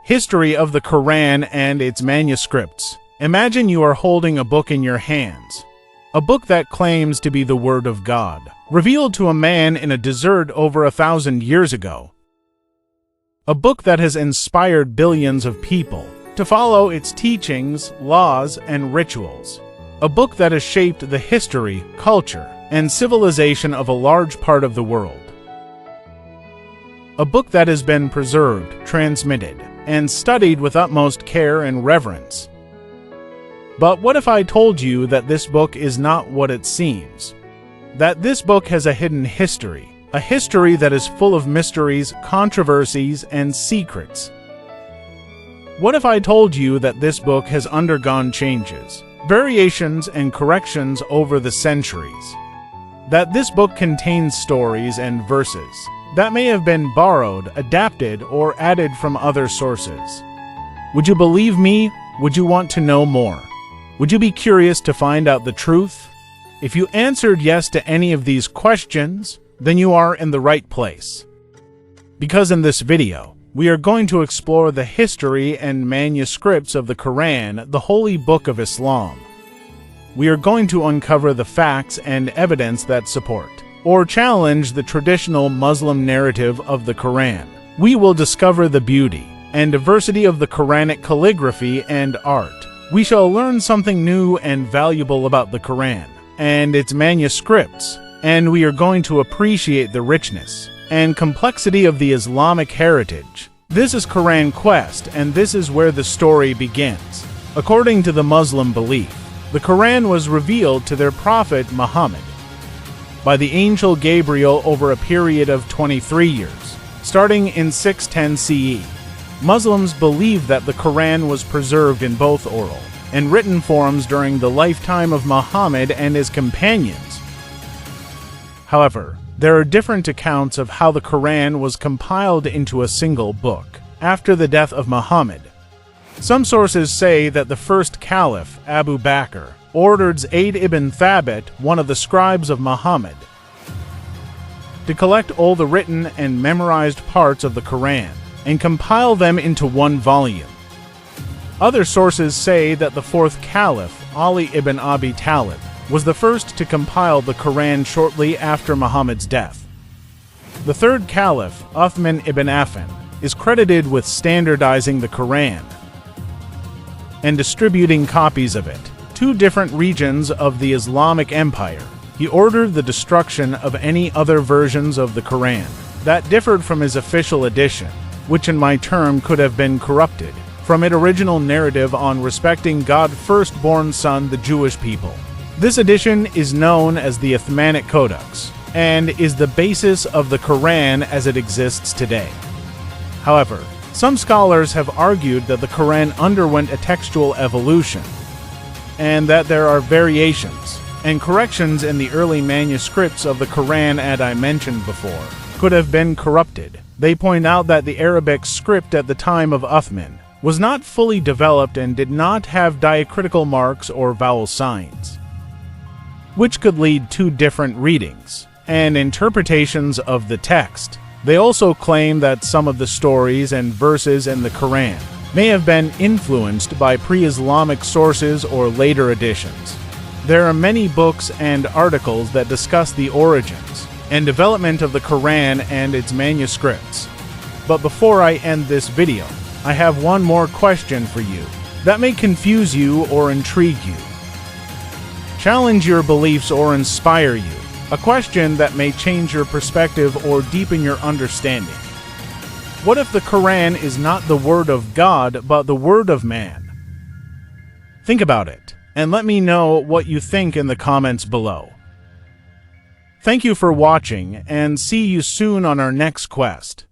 History of the Quran and its manuscripts. Imagine you are holding a book in your hands. A book that claims to be the Word of God, revealed to a man in a desert over 1,000 years ago. A book that has inspired billions of people to follow its teachings, laws, and rituals. A book that has shaped the history, culture, and civilization of a large part of the world. A book that has been preserved, transmitted, and studied with utmost care and reverence. But what if I told you that this book is not what it seems? That this book has a hidden history, a history that is full of mysteries, controversies, and secrets. What if I told you that this book has undergone changes, variations, and corrections over the centuries? That this book contains stories and verses that may have been borrowed, adapted, or added from other sources. Would you believe me? Would you want to know more? Would you be curious to find out the truth? If you answered yes to any of these questions, then you are in the right place. Because in this video, we are going to explore the history and manuscripts of the Quran, the holy book of Islam. We are going to uncover the facts and evidence that support or challenge the traditional Muslim narrative of the Quran. We will discover the beauty and diversity of the Quranic calligraphy and art. We shall learn something new and valuable about the Quran and its manuscripts, and we are going to appreciate the richness and complexity of the Islamic heritage. This is Quran Quest, and this is where the story begins. According to the Muslim belief, the Quran was revealed to their prophet Muhammad by the angel Gabriel over a period of 23 years, starting in 610 CE. Muslims believe that the Quran was preserved in both oral and written forms during the lifetime of Muhammad and his companions. However, there are different accounts of how the Quran was compiled into a single book after the death of Muhammad. Some sources say that the first caliph, Abu Bakr, ordered Zayd ibn Thabit, one of the scribes of Muhammad, to collect all the written and memorized parts of the Quran and compile them into one volume. Other sources say that the fourth caliph, Ali ibn Abi Talib, was the first to compile the Quran shortly after Muhammad's death. The third caliph, Uthman ibn Affan, is credited with standardizing the Quran and distributing copies of it to different regions of the Islamic Empire. He ordered the destruction of any other versions of the Quran that differed from his official edition, which in my term could have been corrupted from its original narrative on respecting God's firstborn son, the Jewish people. This edition is known as the Uthmanic Codex and is the basis of the Quran as it exists today. However, some scholars have argued that the Quran underwent a textual evolution and that there are variations and corrections in the early manuscripts of the Quran, as I mentioned before, could have been corrupted. They point out that the Arabic script at the time of Uthman was not fully developed and did not have diacritical marks or vowel signs, which could lead to different readings and interpretations of the text. They also claim that some of the stories and verses in the Quran may have been influenced by pre-Islamic sources or later editions. There are many books and articles that discuss the origins and development of the Quran and its manuscripts. But before I end this video, I have one more question for you that may confuse you or intrigue you, challenge your beliefs, or inspire you. A question that may change your perspective or deepen your understanding. What if the Quran is not the Word of God, but the Word of man? Think about it, and let me know what you think in the comments below. Thank you for watching, and see you soon on our next quest.